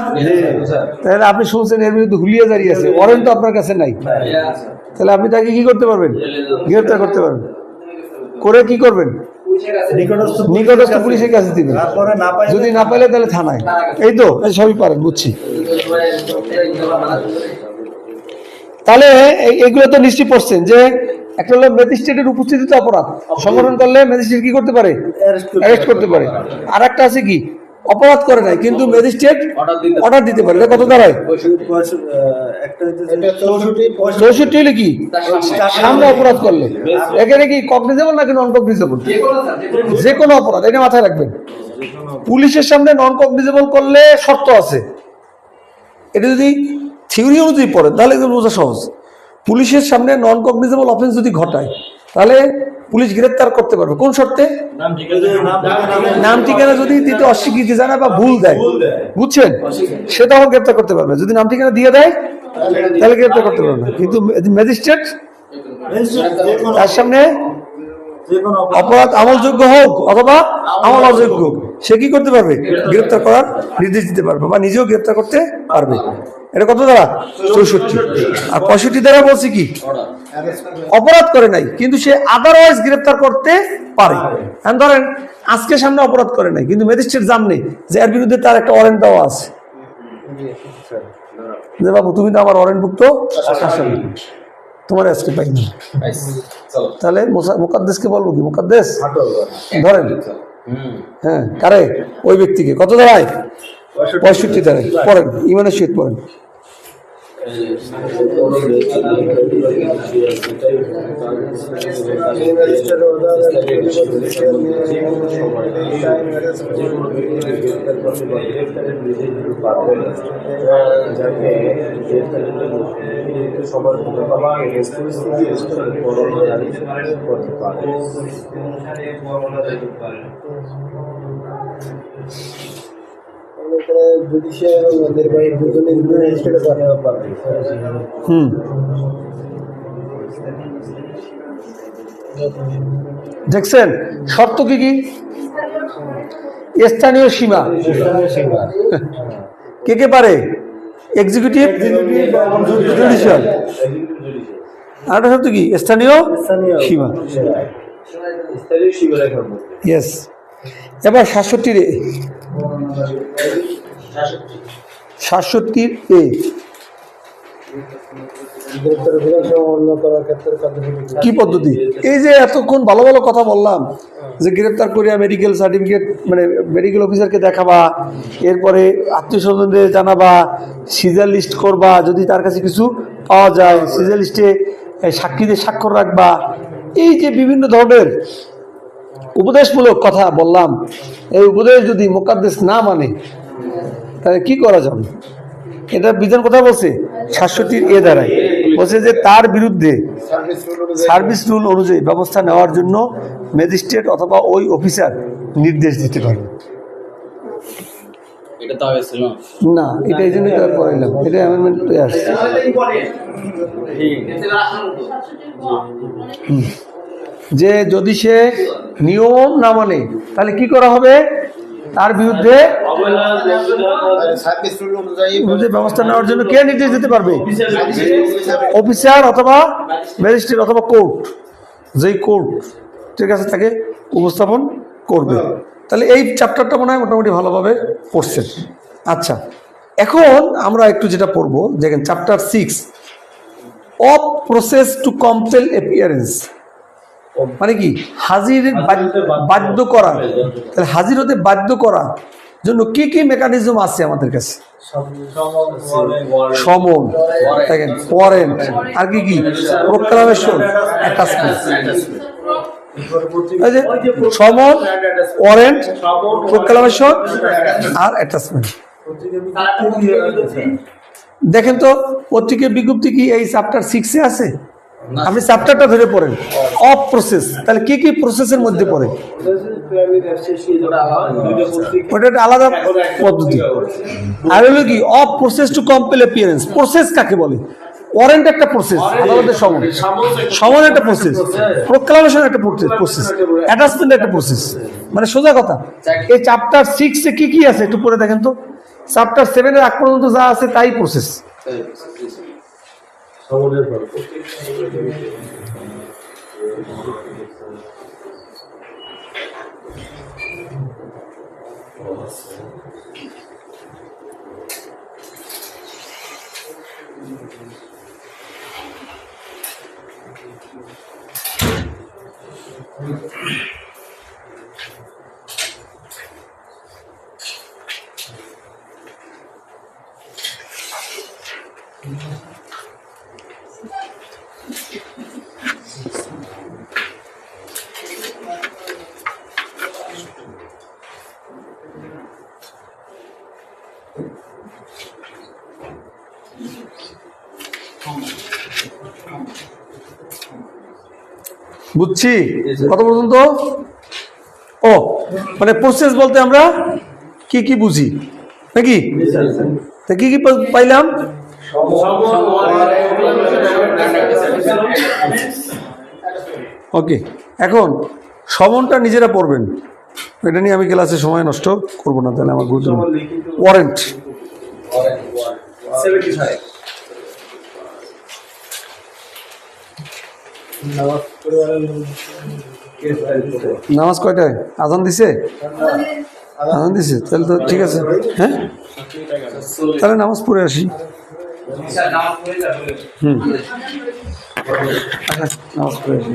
তাহলে আপনি শুনছেন এর বিরুদ্ধে হুলিয়া জারি আছে, ওয়ারেন্ট তো আপনার কাছে নাই, তাহলে আপনি তাকে কি করতে পারবেন? গ্রেপ্তার করতে পারবেন। করে কি করবেন? নিকটস্থ পুলিশের কাছে দিবে, যদি না পাইলে তাহলে থানায়। এই তো এই সবই পারেন, বুঝছি। তাহলে এগুলো তো নিশ্চয়ই পড়ছেন যে একটা হলো ম্যাজিস্ট্রেটের উপস্থিতিতে অপরাধ সংগঠন করলে ম্যাজিস্ট্রেট কি করতে পারে, অ্যারেস্ট করতে পারে। আর একটা আছে কি, অপরাধ করে নাই কিন্তু ম্যাজিস্ট্রেট অর্ডার দিতে পারে। এটা কত দাঁড়ায়? 64 হলে কি সামনে অপরাধ করলে এখানে কি কগনিজেবল নাকি নন কগনিজেবল? যে কোনো অপরাধ, এটা মাথায় রাখবেন। পুলিশের সামনে নন কগনিজেবল করলে শর্ত আছে। এটা যদি থিওরি অনুযায়ী পড়ে তাহলে এগুলো বোঝা সহজ। পুলিশের সামনে নন কগনিজেবল অফেন্স যদি ঘটায় তাহলে পুলিশ গ্রেপ্তার করতে পারবে। কোন শর্তে? নাম ঠিকানা যদি দিতে অস্বীকৃতি জানায় বা ভুল দেয়, বুঝছেন, সেটা আমার গ্রেপ্তার করতে পারবে। যদি নাম ঠিকানা দিয়ে দেয় তাহলে গ্রেপ্তার করতে পারবে না। কিন্তু ম্যাজিস্ট্রেট তার সামনে অপরাধ আমলযোগ্য হোক অথবা আমল অযোগ্য হোক, সে কি করতে পারবে? গ্রেপ্তার করার নির্দেশ দিতে পারবে বা নিজেও গ্রেপ্তার করতে পারবে। এটা কত দ্বারা? 64। আর 65 দ্বারা বলছি কি, অপরাধ করে নাই কিন্তু সে আদারওয়াইজ গ্রেপ্তার করতে পারে। এখন ধরেন আজকে সামনে অপরাধ করে নাই কিন্তু ম্যাজিস্ট্রেট জানে যে এর বিরুদ্ধে তার একটা ওয়ারেন্ট দেওয়া আছে, যে বাবু তুমি তো আমার ওয়ারেন্টভুক্ত আসামি, তোমার আজকে পাই না। তাহলে মুকাদ্দেসকে বলবো কি, মুকাদ্দেস ধরেন, হ্যাঁ কারে, ওই ব্যক্তিকে কত দাঁড়ায়? 65 দাঁড়ায়। পড়েন, ইমানের সহিত পড়েন। দেখছেন শর্ত কি কি? স্থানীয় সীমা কে কে পারে? Executive, judicial. আর একটা শর্ত কি? স্থানীয় সীমা। ইয়েস। এবার 67 এ, 67 এ কি পদ্ধতি? এই যে এতক্ষণ ভালো ভালো কথা বললাম যে গ্রেপ্তার করিয়া মেডিকেল সার্টিফিকেট মানে মেডিকেল অফিসারকে দেখাবা, এরপরে আত্মীয় স্বজনদের জানাবা, সিজার লিস্ট করবা, যদি তার কাছে কিছু পাওয়া যায় সিজার লিস্টে সাক্ষীদের স্বাক্ষর রাখবা, এই যে বিভিন্ন ধরনের উপদেশমূলক কথা বললাম, এই উপদেশ যদি মুকাদ্দেস না মানে তাহলে কি করা যাবে? এটা বিধান কোথায় বলছে? 67 এ দ্বারায় বলছে যে তার বিরুদ্ধে সার্ভিস রুল অনুযায়ী ব্যবস্থা নেওয়ার জন্য ম্যাজিস্ট্রেট অথবা ওই অফিসার নির্দেশ দিতে পারবে। না, এটা এই জন্যই তার করাইলাম, এটা অ্যামেন্ডমেন্টে আসছে। যে যদি সে নিয়ম না মানে তাহলে কি করা হবে? তার বিরুদ্ধে ব্যবস্থা নেওয়ার জন্য কে নির্দেশ দিতে পারবে? অফিসার অথবা ম্যাজিস্ট্রেট অথবা কোর্ট, যেই কোর্ট ঠিক আছে তাকে উপস্থাপন করবে। তাহলে এই চ্যাপ্টারটা মনে হয় মোটামুটি ভালোভাবে পড়ছেন। আচ্ছা, এখন আমরা একটু যেটা পড়বো দেখেন, chapter 6 of process to compel appearance, মানে কি হাজির বাধ্য করা। তাহলে হাজির হতে বাধ্য করার জন্য কি কি মেকানিজম আছে আমাদের কাছে? সমন, দেখেন ওয়ারেন্ট, আর কি কি প্রোক্লামেশন, অ্যাটাচমেন্ট। সমন, ওয়ারেন্ট, প্রোক্লামেশন আর অ্যাটাচমেন্ট। দেখেন তো পত্রিকার বিজ্ঞপ্তি কি এই চ্যাপ্টার 6 এ আছে? আপনি চ্যাপ্টারটা ধরে পড়েন, অফ প্রসেস, তাহলে কি কি প্রসেসের মধ্যে পড়ে? ওটা একটা আলাদা পদ্ধতি। আর হলো কি of process to compel appearance. Process কাকে বলে? ওয়ারেন্ট একটা প্রসেস, আদালতের সমন, সমন একটা প্রসেস, প্রোক্লামেশন একটা প্রসেস, অ্যাটাচমেন্ট একটা প্রসেস। মানে সোজা কথা, এই চ্যাপ্টার 6 এ কি কি আছে একটু পড়ে দেখেন তো। চ্যাপ্টার 7 এর আগ পর্যন্ত যা আছে তাই প্রসেস। বুঝছি কত পর্যন্ত? ও মানে প্রসেস বলতে আমরা কি কি বুঝি নাকি? তা কি কি পাইলাম? ওকে, এখন সমনটা নিজেরা পড়বেন, এটা নিয়ে আমি ক্লাসে সময় নষ্ট করবো না, তাহলে আমার গুরুত্ব। ওয়ারেন্ট নামাজ কয়টায়? আজান দিছে? আজান দিছে, তাহলে তো ঠিক আছে। হ্যাঁ, তাহলে নামাজ পড়ে আসি। আচ্ছা, নামাজ পড়ে আসি।